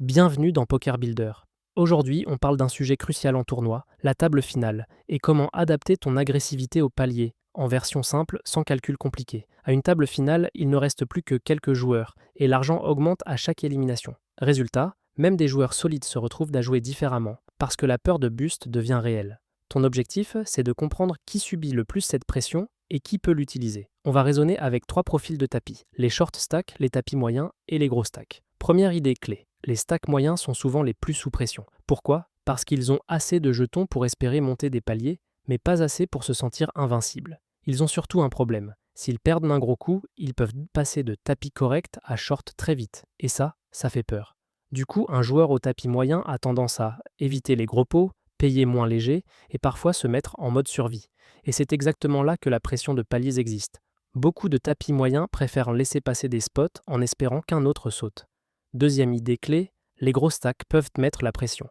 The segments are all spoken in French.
Bienvenue dans Poker Builder. Aujourd'hui, on parle d'un sujet crucial en tournoi, la table finale, et comment adapter ton agressivité au palier, en version simple, sans calcul compliqué. À une table finale, il ne reste plus que quelques joueurs, et l'argent augmente à chaque élimination. Résultat, même des joueurs solides se retrouvent à jouer différemment, parce que la peur de bust devient réelle. Ton objectif, c'est de comprendre qui subit le plus cette pression et qui peut l'utiliser. On va raisonner avec trois profils de tapis, les short stacks, les tapis moyens et les gros stacks. Première idée clé. Les stacks moyens sont souvent les plus sous pression. Pourquoi? Parce qu'ils ont assez de jetons pour espérer monter des paliers, mais pas assez pour se sentir invincibles. Ils ont surtout un problème. S'ils perdent d'un gros coup, ils peuvent passer de tapis correct à short très vite. Et ça fait peur. Du coup, un joueur au tapis moyen a tendance à éviter les gros pots, payer moins léger et parfois se mettre en mode survie. Et c'est exactement là que la pression de paliers existe. Beaucoup de tapis moyens préfèrent laisser passer des spots en espérant qu'un autre saute. Deuxième idée clé, les gros stacks peuvent mettre la pression.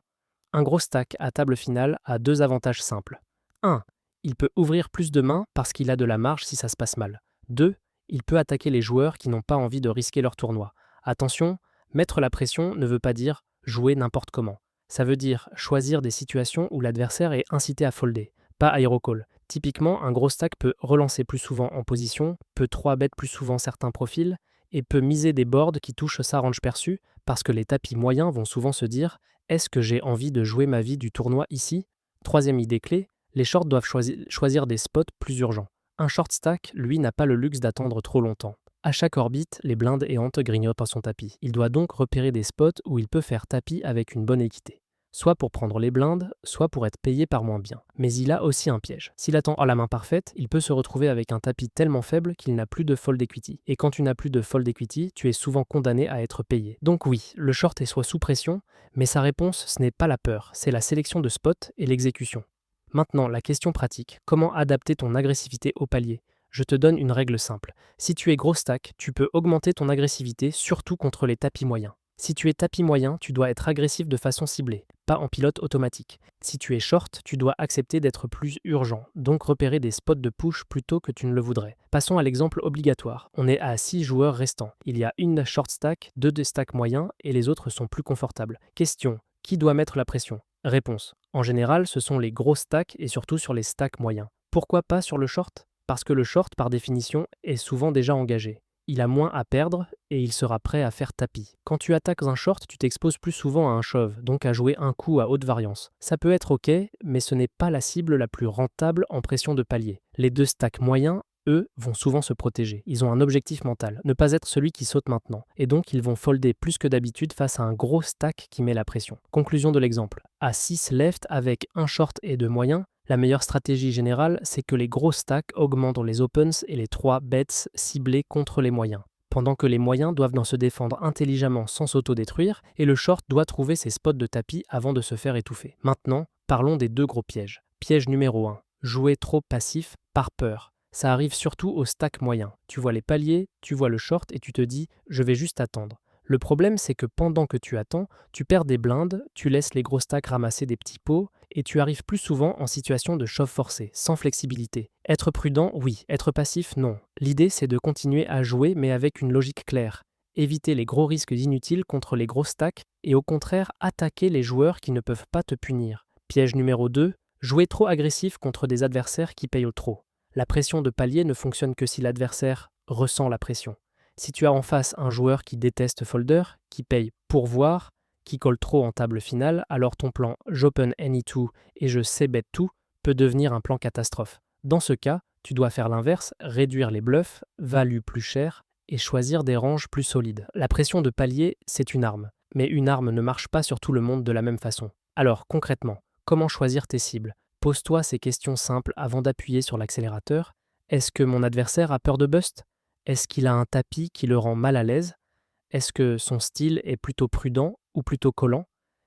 Un gros stack à table finale a deux avantages simples. 1. Il peut ouvrir plus de mains parce qu'il a de la marge si ça se passe mal. 2. Il peut attaquer les joueurs qui n'ont pas envie de risquer leur tournoi. Attention, mettre la pression ne veut pas dire jouer n'importe comment. Ça veut dire choisir des situations où l'adversaire est incité à folder, pas aérocall. Typiquement, un gros stack peut relancer plus souvent en position, peut 3-bet plus souvent certains profils, et peut miser des boards qui touchent sa range perçue, parce que les tapis moyens vont souvent se dire « Est-ce que j'ai envie de jouer ma vie du tournoi ici ?» Troisième idée clé, les shorts doivent choisir des spots plus urgents. Un short stack, lui, n'a pas le luxe d'attendre trop longtemps. À chaque orbite, les blindes et hantes grignotent son tapis. Il doit donc repérer des spots où il peut faire tapis avec une bonne équité. Soit pour prendre les blindes, soit pour être payé par moins bien. Mais il a aussi un piège. S'il attend la main parfaite, il peut se retrouver avec un tapis tellement faible qu'il n'a plus de fold equity. Et quand tu n'as plus de fold equity, tu es souvent condamné à être payé. Donc oui, le short est soit sous pression, mais sa réponse, ce n'est pas la peur, c'est la sélection de spots et l'exécution. Maintenant, la question pratique, comment adapter ton agressivité au palier? Je te donne une règle simple. Si tu es gros stack, tu peux augmenter ton agressivité, surtout contre les tapis moyens. Si tu es tapis moyen, tu dois être agressif de façon ciblée, pas en pilote automatique. Si tu es short, tu dois accepter d'être plus urgent, donc repérer des spots de push plutôt que tu ne le voudrais. Passons à l'exemple obligatoire. On est à 6 joueurs restants. Il y a une short stack, 2 de stack moyens et les autres sont plus confortables. Question, qui doit mettre la pression? Réponse. En général, ce sont les gros stacks et surtout sur les stacks moyens. Pourquoi pas sur le short? Parce que le short, par définition, est souvent déjà engagé. Il a moins à perdre et il sera prêt à faire tapis. Quand tu attaques un short, tu t'exposes plus souvent à un shove, donc à jouer un coup à haute variance. Ça peut être ok, mais ce n'est pas la cible la plus rentable en pression de palier. Les deux stacks moyens, eux, vont souvent se protéger. Ils ont un objectif mental, ne pas être celui qui saute maintenant. Et donc ils vont folder plus que d'habitude face à un gros stack qui met la pression. Conclusion de l'exemple. À 6 left avec un short et 2 moyens, la meilleure stratégie générale, c'est que les gros stacks augmentent les opens et les 3 bets ciblés contre les moyens. Pendant que les moyens doivent se défendre intelligemment sans s'auto-détruire, et le short doit trouver ses spots de tapis avant de se faire étouffer. Maintenant, parlons des deux gros pièges. Piège numéro 1. Jouer trop passif par peur. Ça arrive surtout au stack moyen. Tu vois les paliers, tu vois le short et tu te dis « je vais juste attendre ». Le problème, c'est que pendant que tu attends, tu perds des blindes, tu laisses les gros stacks ramasser des petits pots, et tu arrives plus souvent en situation de shove forcé, sans flexibilité. Être prudent, oui. Être passif, non. L'idée, c'est de continuer à jouer, mais avec une logique claire. Éviter les gros risques inutiles contre les gros stacks, et au contraire, attaquer les joueurs qui ne peuvent pas te punir. Piège numéro 2, jouer trop agressif contre des adversaires qui payent trop. La pression de palier ne fonctionne que si l'adversaire ressent la pression. Si tu as en face un joueur qui déteste folder, qui paye pour voir, qui colle trop en table finale, alors ton plan j'open any two et je c-bet tout peut devenir un plan catastrophe. Dans ce cas, tu dois faire l'inverse, réduire les bluffs, value plus cher et choisir des ranges plus solides. La pression de palier, c'est une arme, mais une arme ne marche pas sur tout le monde de la même façon. Alors concrètement, comment choisir tes cibles? Pose-toi ces questions simples avant d'appuyer sur l'accélérateur. Est-ce que mon adversaire a peur de bust? Est-ce qu'il a un tapis qui le rend mal à l'aise? Est-ce que son style est plutôt prudent ou plutôt collant?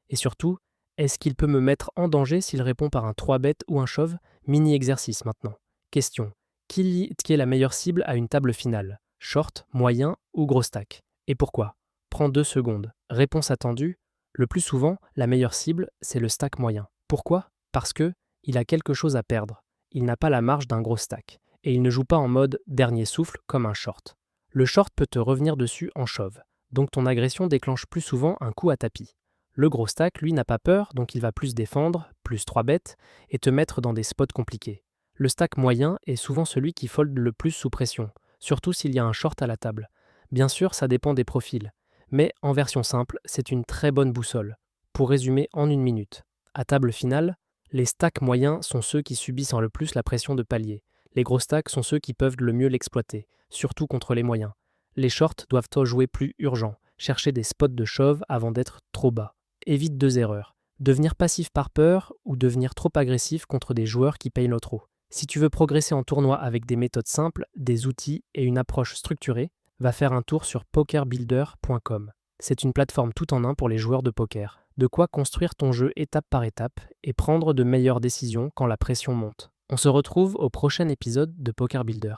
Et surtout, est-ce qu'il peut me mettre en danger s'il répond par un 3-bet ou un shove? Mini-exercice maintenant. Question. Qui est la meilleure cible à une table finale? Short, moyen ou gros stack? Et pourquoi? Prends 2 secondes. Réponse attendue. Le plus souvent, la meilleure cible, c'est le stack moyen. Pourquoi? Parce que il a quelque chose à perdre. Il n'a pas la marge d'un gros stack. Et il ne joue pas en mode dernier souffle comme un short. Le short peut te revenir dessus en shove. donc ton agression déclenche plus souvent un coup à tapis. Le gros stack, lui, n'a pas peur, donc il va plus défendre, plus 3 bêtes, et te mettre dans des spots compliqués. Le stack moyen est souvent celui qui fold le plus sous pression, surtout s'il y a un short à la table. Bien sûr, ça dépend des profils, mais en version simple, c'est une très bonne boussole. Pour résumer en une minute, à table finale, les stacks moyens sont ceux qui subissent le plus la pression de palier. Les gros stacks sont ceux qui peuvent le mieux l'exploiter, surtout contre les moyens. Les shorts doivent jouer plus urgent, chercher des spots de shove avant d'être trop bas. Évite 2 erreurs. Devenir passif par peur ou devenir trop agressif contre des joueurs qui payent le trop. Si tu veux progresser en tournoi avec des méthodes simples, des outils et une approche structurée, va faire un tour sur pokerbuilder.com. C'est une plateforme tout en un pour les joueurs de poker. De quoi construire ton jeu étape par étape et prendre de meilleures décisions quand la pression monte. On se retrouve au prochain épisode de Poker Builder.